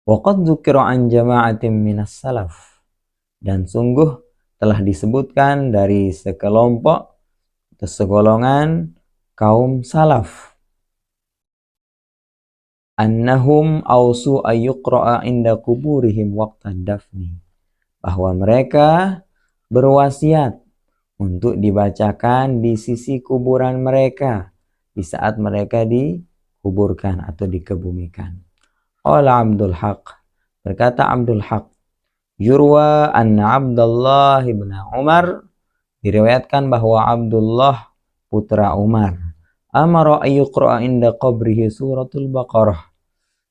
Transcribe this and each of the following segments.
Wa qad dzukira an jama'atin minas salaf, dan sungguh telah disebutkan dari sekelompok atau segolongan kaum salaf, annahum ausu ayyuqra'a inda kuburihim waqta dafni, bahwa mereka berwasiat untuk dibacakan di sisi kuburan mereka di saat mereka dikuburkan atau dikebumikan. Qala Abdul Haq, berkata Abdul Haq, yurwa anna Abdullah ibn Umar, diriwayatkan bahwa Abdullah putra Umar, amara ayyuqra'a inda qabrihi suratul Baqarah,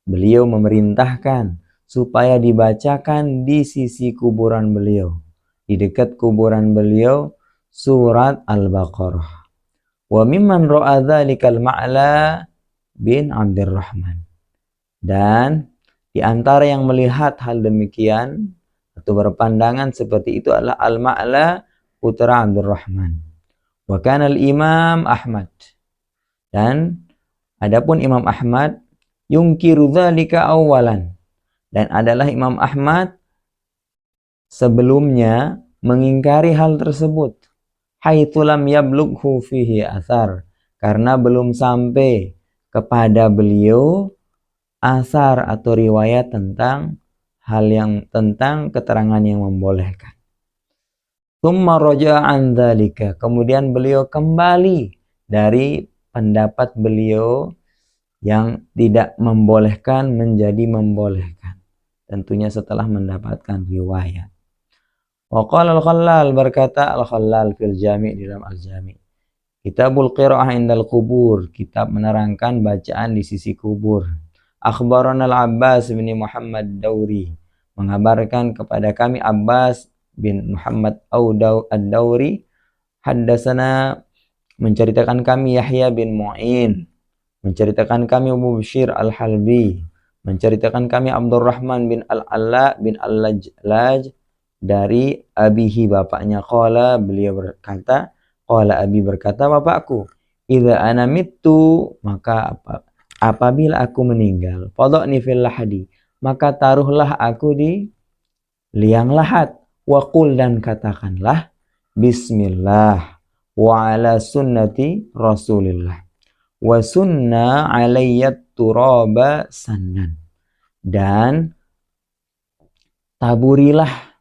beliau memerintahkan supaya dibacakan di sisi kuburan beliau, di dekat kuburan beliau, surat Al-Baqarah. Wa mimman ra'a dzalikal ma'la bin Abdurrahman, dan di antara yang melihat hal demikian atau berpandangan seperti itu adalah Al-Ma'la putra Abdurrahman. Wa kana al-Imam Ahmad, dan adapun Imam Ahmad, yungkiru dzalika awalan, dan adalah Imam Ahmad sebelumnya mengingkari hal tersebut, haitsu lam yablughu fihi athar, karena belum sampai kepada beliau asar atau riwayat tentang hal yang tentang keterangan yang membolehkan. Tsumma raja'a an dzalika, kemudian beliau kembali dari pendapat beliau yang tidak membolehkan menjadi membolehkan, tentunya setelah mendapatkan riwayat. Wa qala al-Khallal, berkata al-Khallal fil Jami', di dalam al-Jami', Kitabul Qira'ah indal Qubur, kitab menerangkan bacaan di sisi kubur. Akhbarana al-Abbas bin Muhammad Dauri, mengabarkan kepada kami Abbas bin Muhammad ad-Dauri, haddasana, menceritakan kami Yahya bin Mu'in, menceritakan kami Abu Bishr al-Halbi, menceritakan kami Abdurrahman bin al-Alla bin al-Lajlaj dari abihi, bapaknya, qala, beliau berkata, qala abi, berkata bapakku, idza ana mittu, maka apabila aku meninggal, fadhani fil lahadi, maka taruhlah aku di liang lahat, wa qul, dan katakanlah bismillah, wa ala sunnati rasulillah, wa sunna alayyat turaba sannan, dan taburilah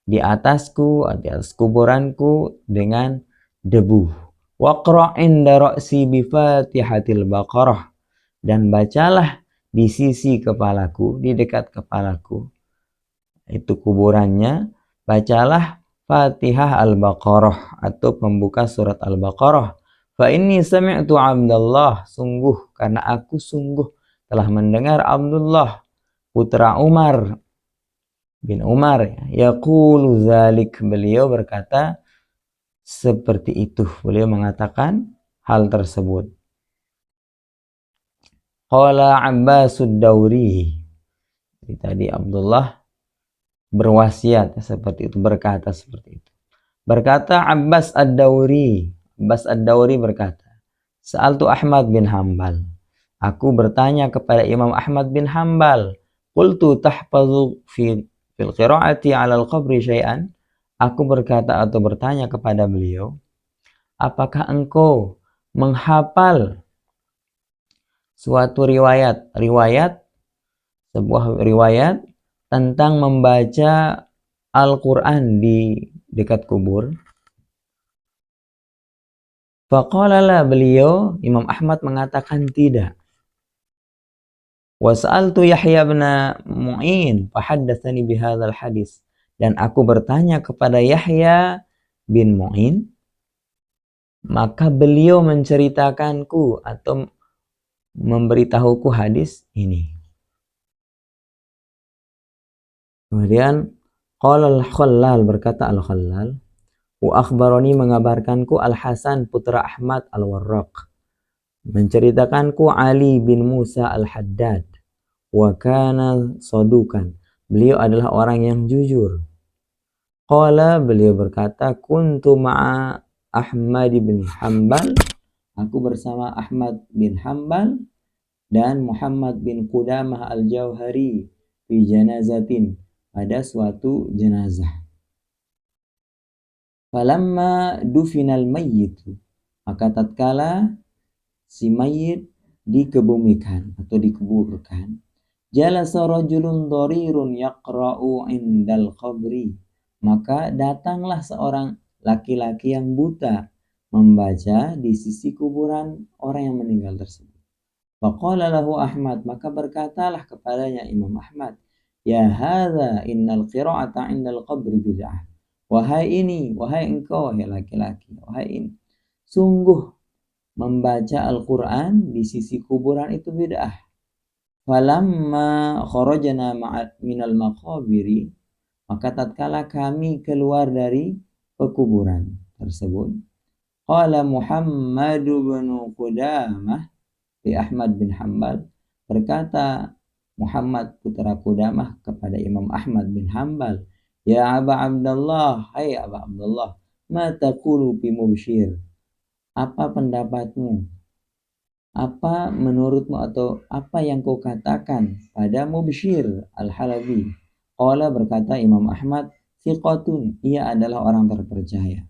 di atasku, di atas kuburanku dengan debu. Waqra' inda ra'si bi Fatihatil Baqarah, dan bacalah di sisi kepalaku, di dekat kepalaku, itu kuburannya, bacalah Fatihah Al-Baqarah atau pembuka surat Al-Baqarah. Fa inni sami'tu Abdullah, sungguh, karena aku sungguh telah mendengar Abdullah putra Umar bin Umar, yaqulu dzalik, beliau berkata seperti itu, beliau mengatakan hal tersebut. Qala Abbasud Dauri, tadi Abdullah berwasiat seperti itu, berkata seperti itu. Berkata Abbas ad-Dauri, Abbas ad-Dauri berkata, Sa'altu Ahmad bin Hanbal, aku bertanya kepada Imam Ahmad bin Hanbal, qultu tahfazu fil qira'ati 'ala al-qabri syai'an, aku berkata atau bertanya kepada beliau, apakah engkau menghafal suatu riwayat, sebuah riwayat tentang membaca Al-Quran di dekat kubur? Faqala la, beliau Imam Ahmad mengatakan tidak. Wa sa'altu Yahya bin Mu'in fahaddatsani bihadzal hadis, dan aku bertanya kepada Yahya bin Mu'in, maka beliau menceritakanku atau memberitahuku hadis ini. Kemudian qala al-Khallal, berkata al-Khallal, wa akhbarani, mengabarkanku Al-Hasan putra Ahmad al-Warraq, menceritakanku Ali bin Musa al-Haddad, wa kana sadukan, beliau adalah orang yang jujur. Qala, beliau berkata, kuntu ma'a Ahmad bin Hanbal, aku bersama Ahmad bin Hanbal dan Muhammad bin Qudamah al-Jauhari fi janazatin, pada suatu jenazah. Falamma dufinal mayyitu, maka tatkala si mayit dikebumikan atau dikuburkan, jalasa rajulun dharirun yaqra'u indal qabri, maka datanglah seorang laki-laki yang buta membaca di sisi kuburan orang yang meninggal tersebut. Faqala lahu Ahmad, maka berkatalah kepadanya Imam Ahmad, ya hadza innal qira'ata indal qabri bid'ah. Wahai engkau, wahai laki-laki, wahai ini, sungguh membaca Al-Quran di sisi kuburan itu bid'ah. Falamma kharajna minal maqabiri, maka tatkala kami keluar dari pekuburan tersebut, qala Muhammad bin Qudamah li Ahmad bin Hanbal, berkata Muhammad putra Qudamah kepada Imam Ahmad bin Hanbal, ya Aba Abdullah, hai Aba Abdullah, ma taqulu fi mubsyir, apa pendapatmu, apa menurutmu atau apa yang kau katakan pada Mubsyir Al-Halabi? Qala, berkata Imam Ahmad, thiqatun, ia adalah orang terpercaya.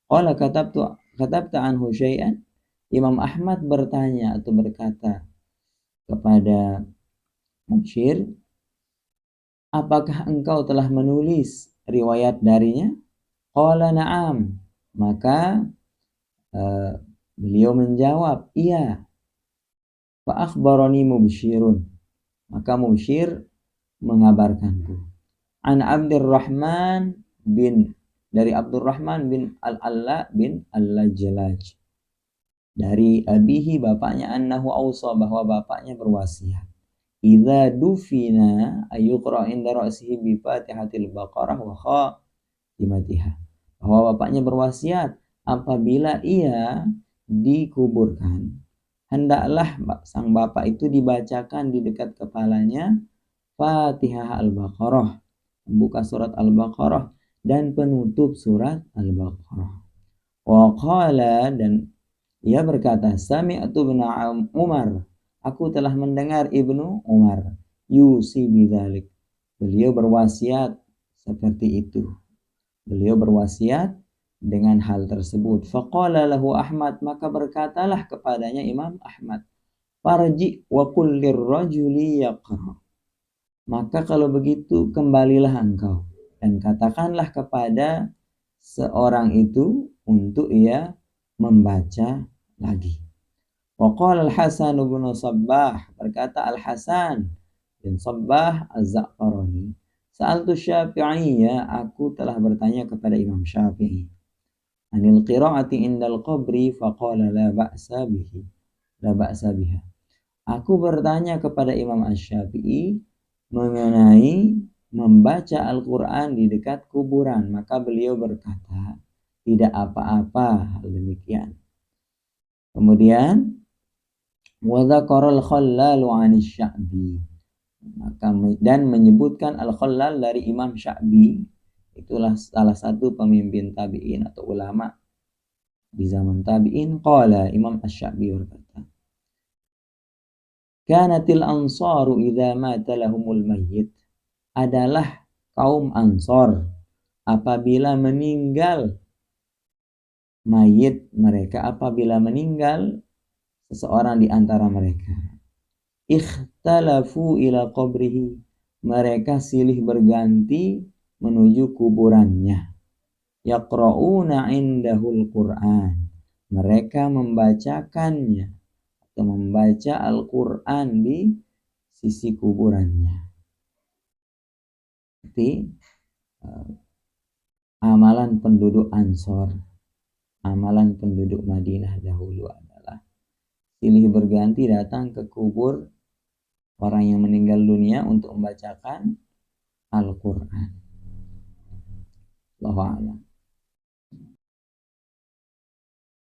Qala katabta anhu syai'an, Imam Ahmad bertanya atau berkata kepada Mubsyir, apakah engkau telah menulis riwayat darinya? Qala na'am, maka beliau menjawab, iya. Fa akhbarani Mubsyirun, maka Mubsyir mengabarkanku, an Abdurrahman bin, dari Abdurrahman bin Al-Alla bin Al-Lajlaj, dari abihi, bapaknya, annahu awsa, bahwa bapaknya berwasiat, idza dufina ayuqra inda ra'sihi bi Fatihatil Baqarah wa khatimatiha, bahwa bapaknya berwasiat apabila ia dikuburkan, hendaklah sang bapak itu dibacakan di dekat kepalanya Fatihah Al-Baqarah, membuka surat Al-Baqarah dan penutup surat Al-Baqarah. Wa qala, dan ia berkata, sami'tu bin Umar, aku telah mendengar Ibnu Umar, yusi bidzalik, beliau berwasiat seperti itu, beliau berwasiat dengan hal tersebut. Faqala lahu Ahmad, maka berkatalah kepadanya Imam Ahmad, farji wa qul lirrajuli yaqra, maka kalau begitu kembalilah engkau dan katakanlah kepada seorang itu untuk ia membaca lagi. Wa qala Al-Hasan bin Sabbah, berkata Al-Hasan bin Sabbah Az-Za'farani, sa'altu Syafi'iyya, aku telah bertanya kepada Imam Syafi'i, anil qira'ati indal qabri faqala la ba'sa biha. Aku bertanya kepada Imam Asy-Syafi'i mengenai membaca Al-Quran di dekat kuburan, maka beliau berkata tidak apa-apa hal demikian. Kemudian wa dzakara al-Khallal 'an Asy-Sya'bi, maka dan menyebutkan Al-Khallal dari Imam Sya'bi, itulah salah satu pemimpin tabi'in atau ulama di zaman tabi'in. Qala, Imam Asy-Sya'bi berkata, kanatil ansaru idza mata lahumul mayyit, adalah kaum Ansor apabila meninggal mayit mereka, apabila meninggal seseorang di antara mereka, ikhtalafu ila qabrihi, mereka silih berganti menuju kuburannya, yaqra'una indahul Qur'an, mereka membacakannya atau membaca Al-Quran di sisi kuburannya. Jadi amalan penduduk Ansor, amalan penduduk Madinah dahulu adalah silih berganti datang ke kubur orang yang meninggal dunia untuk membacakan Al-Quran. Allahu a'lam.